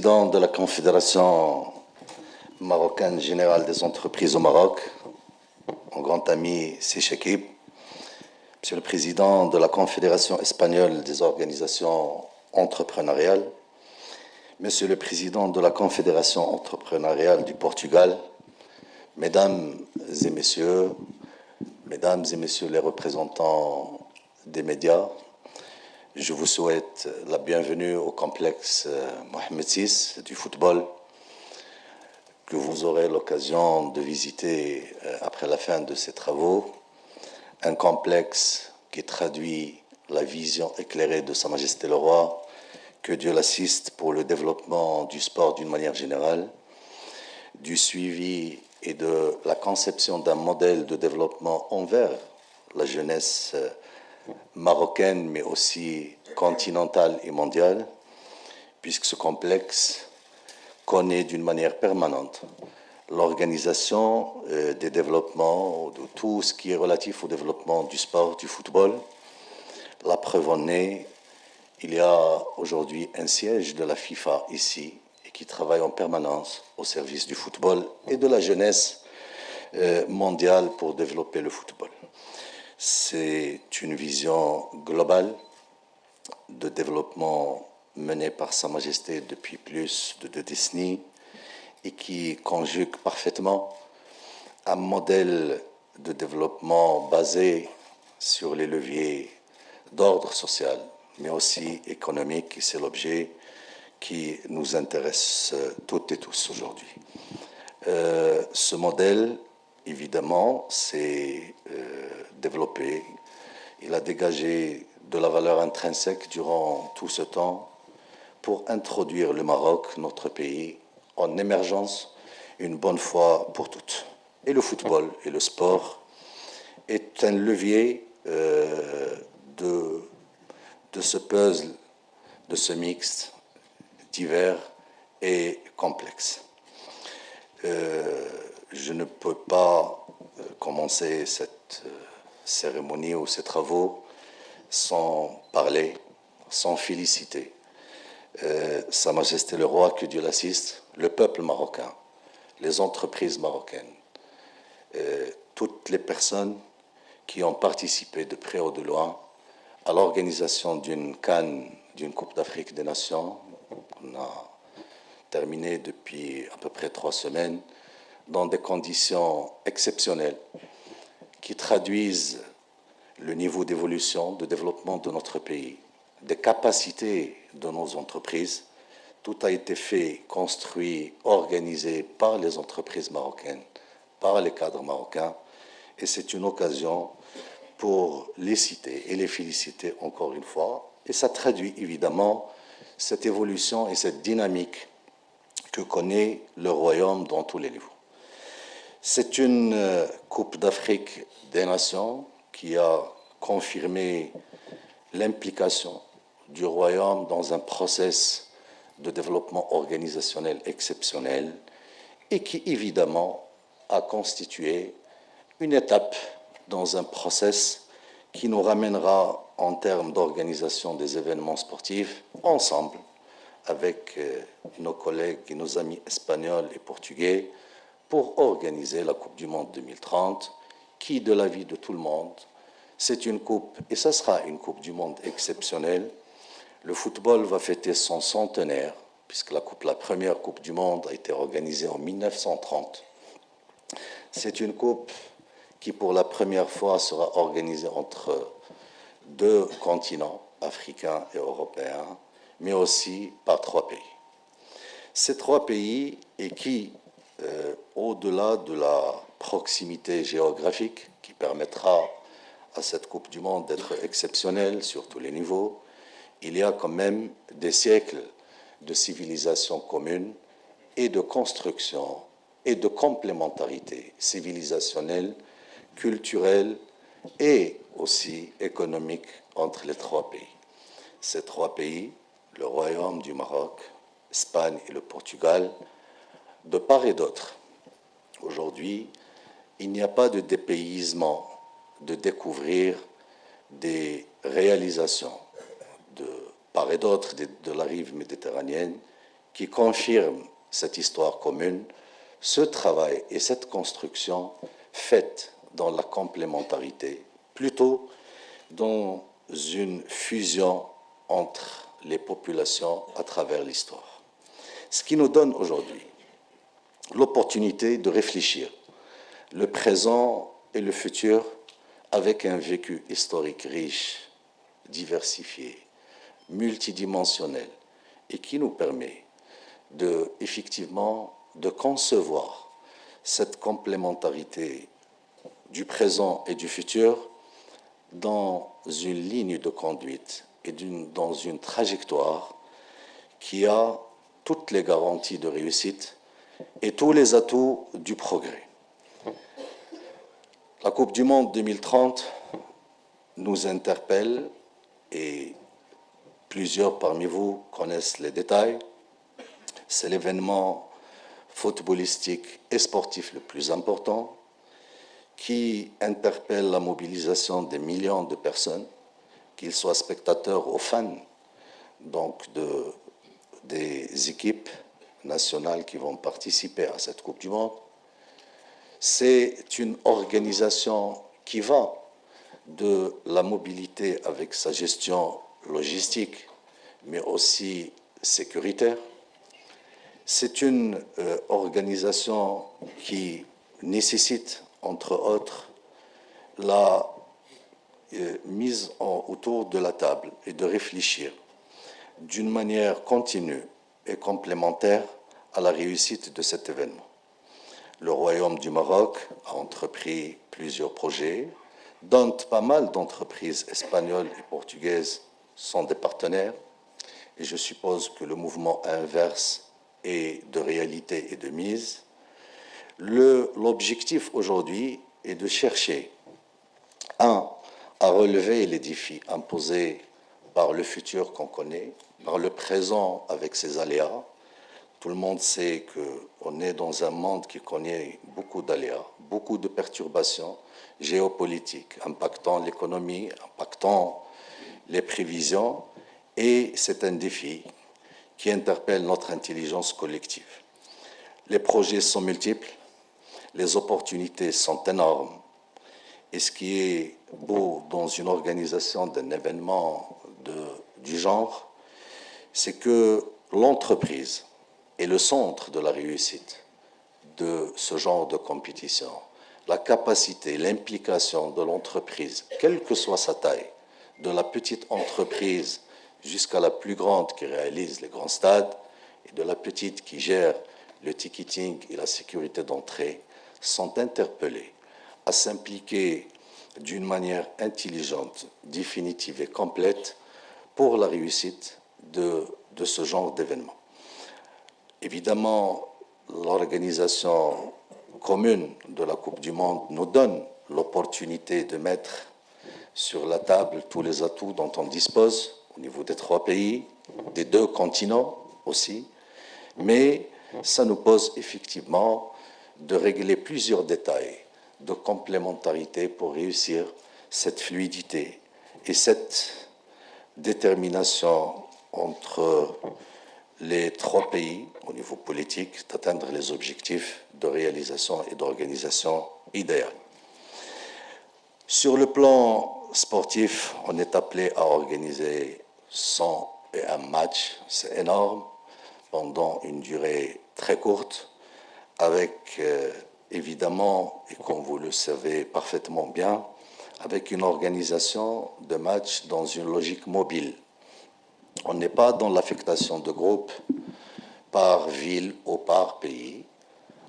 président de la Confédération marocaine générale des entreprises au Maroc, mon grand ami Sichakib, Monsieur le président de la Confédération espagnole des organisations entrepreneuriales, Monsieur le président de la Confédération entrepreneuriale du Portugal, Mesdames et Messieurs les représentants des médias, je vous souhaite la bienvenue au complexe Mohamed VI du football que vous aurez l'occasion de visiter après la fin de ces travaux. Un complexe qui traduit la vision éclairée de Sa Majesté le Roi, que Dieu l'assiste, pour le développement du sport d'une manière générale, du suivi et de la conception d'un modèle de développement envers la jeunesse marocaine, mais aussi continentale et mondiale, puisque ce complexe connaît d'une manière permanente l'organisation des développements, de tout ce qui est relatif au développement du sport, du football. La preuve en est, il y a aujourd'hui un siège de la FIFA ici, et qui travaille en permanence au service du football et de la jeunesse mondiale pour développer le football. C'est une vision globale de développement menée par Sa Majesté depuis plus de 2 décennies et qui conjugue parfaitement un modèle de développement basé sur les leviers d'ordre social, mais aussi économique, et c'est l'objet qui nous intéresse toutes et tous aujourd'hui. Ce modèle, évidemment, s'est développé. Il a dégagé de la valeur intrinsèque durant tout ce temps pour introduire le Maroc, notre pays, en émergence une bonne fois pour toutes. Et le football et le sport est un levier de ce puzzle, de ce mixte divers et complexe. Je ne peux pas commencer cette cérémonie ou ces travaux sans parler, sans féliciter Sa Majesté le Roi, que Dieu l'assiste, le peuple marocain, les entreprises marocaines, toutes les personnes qui ont participé de près ou de loin à l'organisation d'une CAN, d'une Coupe d'Afrique des Nations. On a terminé depuis à peu près 3 semaines dans des conditions exceptionnelles qui traduisent le niveau d'évolution, de développement de notre pays, des capacités de nos entreprises. Tout a été fait, construit, organisé par les entreprises marocaines, par les cadres marocains, et c'est une occasion pour les citer et les féliciter encore une fois. Et ça traduit évidemment cette évolution et cette dynamique que connaît le royaume dans tous les niveaux. C'est une Coupe d'Afrique des Nations qui a confirmé l'implication du royaume dans un processus de développement organisationnel exceptionnel et qui évidemment a constitué une étape dans un processus qui nous ramènera en termes d'organisation des événements sportifs ensemble avec nos collègues et nos amis espagnols et portugais pour organiser la Coupe du Monde 2030 qui, de l'avis de tout le monde, c'est une coupe, et ça sera une Coupe du Monde exceptionnelle. Le football va fêter son centenaire, puisque la première Coupe du Monde a été organisée en 1930. C'est une coupe qui, pour la première fois, sera organisée entre 2 continents, africains et européens, mais aussi par 3 pays. Ces 3 pays, et qui, au-delà de la proximité géographique, qui permettra à cette Coupe du Monde d'être exceptionnelle sur tous les niveaux, il y a quand même des siècles de civilisation commune et de construction et de complémentarité civilisationnelle, culturelle et aussi économique entre les 3 pays. Ces 3 pays, le Royaume du Maroc, l'Espagne et le Portugal, de part et d'autre, aujourd'hui, il n'y a pas de dépaysement de découvrir des réalisations de part et d'autre de la rive méditerranéenne qui confirme cette histoire commune, ce travail et cette construction faite dans la complémentarité, plutôt dans une fusion entre les populations à travers l'histoire. Ce qui nous donne aujourd'hui l'opportunité de réfléchir le présent et le futur avec un vécu historique riche, diversifié, multidimensionnel et qui nous permet effectivement de concevoir cette complémentarité du présent et du futur dans une ligne de conduite et dans une trajectoire qui a toutes les garanties de réussite et tous les atouts du progrès. La Coupe du Monde 2030 nous interpelle et plusieurs parmi vous connaissent les détails. C'est l'événement footballistique et sportif le plus important qui interpelle la mobilisation des millions de personnes, qu'ils soient spectateurs ou fans, donc des équipes nationales qui vont participer à cette Coupe du Monde. C'est une organisation qui va de la mobilité avec sa gestion logistique, mais aussi sécuritaire. C'est une organisation qui nécessite, entre autres, la mise autour de la table et de réfléchir d'une manière continue et complémentaire à la réussite de cet événement. Le Royaume du Maroc a entrepris plusieurs projets, dont pas mal d'entreprises espagnoles et portugaises sont des partenaires, et je suppose que le mouvement inverse est de réalité et de mise. L'objectif aujourd'hui est de chercher, à relever les défis imposés par le futur qu'on connaît, par le présent avec ses aléas. Tout le monde sait qu'on est dans un monde qui connaît beaucoup d'aléas, beaucoup de perturbations géopolitiques, impactant l'économie, impactant les prévisions, et c'est un défi qui interpelle notre intelligence collective. Les projets sont multiples, les opportunités sont énormes, et ce qui est beau dans une organisation d'un événement du genre, c'est que l'entreprise est le centre de la réussite de ce genre de compétition. La capacité, l'implication de l'entreprise, quelle que soit sa taille, de la petite entreprise jusqu'à la plus grande qui réalise les grands stades, et de la petite qui gère le ticketing et la sécurité d'entrée, sont interpellés à s'impliquer d'une manière intelligente, définitive et complète pour la réussite de ce genre d'événement. Évidemment, l'organisation commune de la Coupe du Monde nous donne l'opportunité de mettre sur la table tous les atouts dont on dispose au niveau des 3 pays, des 2 continents aussi, mais ça nous pose effectivement de régler plusieurs détails de complémentarité pour réussir cette fluidité et cette détermination entre les 3 pays au niveau politique d'atteindre les objectifs de réalisation et d'organisation idéale. Sur le plan sportif, on est appelé à organiser 101 matchs, c'est énorme, pendant une durée très courte, avec évidemment, et comme vous le savez parfaitement bien, avec une organisation de matchs dans une logique mobile. On n'est pas dans l'affectation de groupes par ville ou par pays.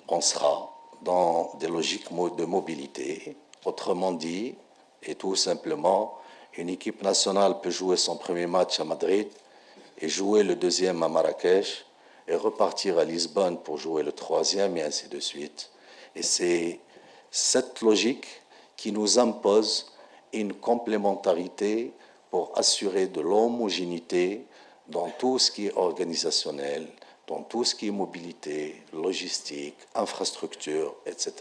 On sera dans des logiques de mobilité. Autrement dit, et tout simplement, une équipe nationale peut jouer son premier match à Madrid et jouer le deuxième à Marrakech et repartir à Lisbonne pour jouer le troisième et ainsi de suite. Et c'est cette logique qui nous impose une complémentarité pour assurer de l'homogénéité dans tout ce qui est organisationnel, dans tout ce qui est mobilité, logistique, infrastructure, etc.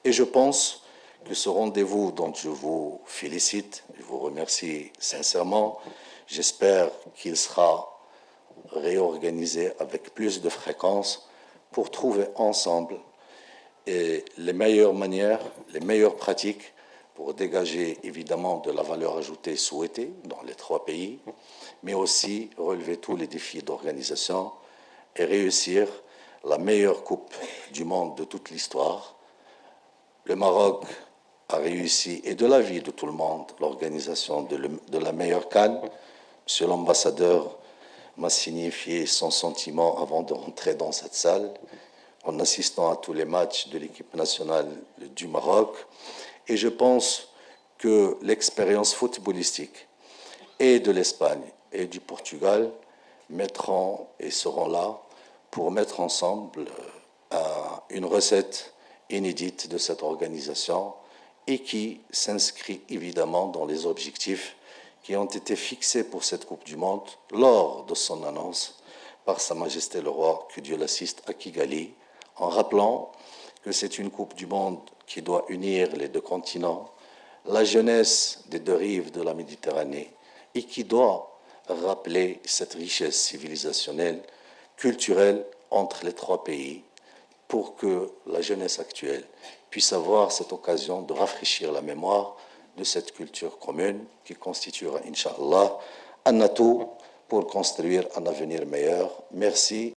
Et je pense que ce rendez-vous dont je vous félicite, je vous remercie sincèrement, j'espère qu'il sera réorganiser avec plus de fréquence pour trouver ensemble les meilleures manières, les meilleures pratiques pour dégager évidemment de la valeur ajoutée souhaitée dans les trois pays, mais aussi relever tous les défis d'organisation et réussir la meilleure Coupe du monde de toute l'histoire. Le Maroc a réussi, et de l'avis de tout le monde, l'organisation de la meilleure CAN. Monsieur l'ambassadeur m'a signifié son sentiment avant de rentrer dans cette salle, en assistant à tous les matchs de l'équipe nationale du Maroc. Et je pense que l'expérience footballistique et de l'Espagne et du Portugal mettront et seront là pour mettre ensemble une recette inédite de cette organisation et qui s'inscrit évidemment dans les objectifs qui ont été fixés pour cette Coupe du Monde lors de son annonce par Sa Majesté le Roi, que Dieu l'assiste, à Kigali, en rappelant que c'est une Coupe du Monde qui doit unir les deux continents, la jeunesse des deux rives de la Méditerranée, et qui doit rappeler cette richesse civilisationnelle, culturelle entre les trois pays, pour que la jeunesse actuelle puisse avoir cette occasion de rafraîchir la mémoire de cette culture commune qui constituera, Inch'Allah, un atout pour construire un avenir meilleur. Merci.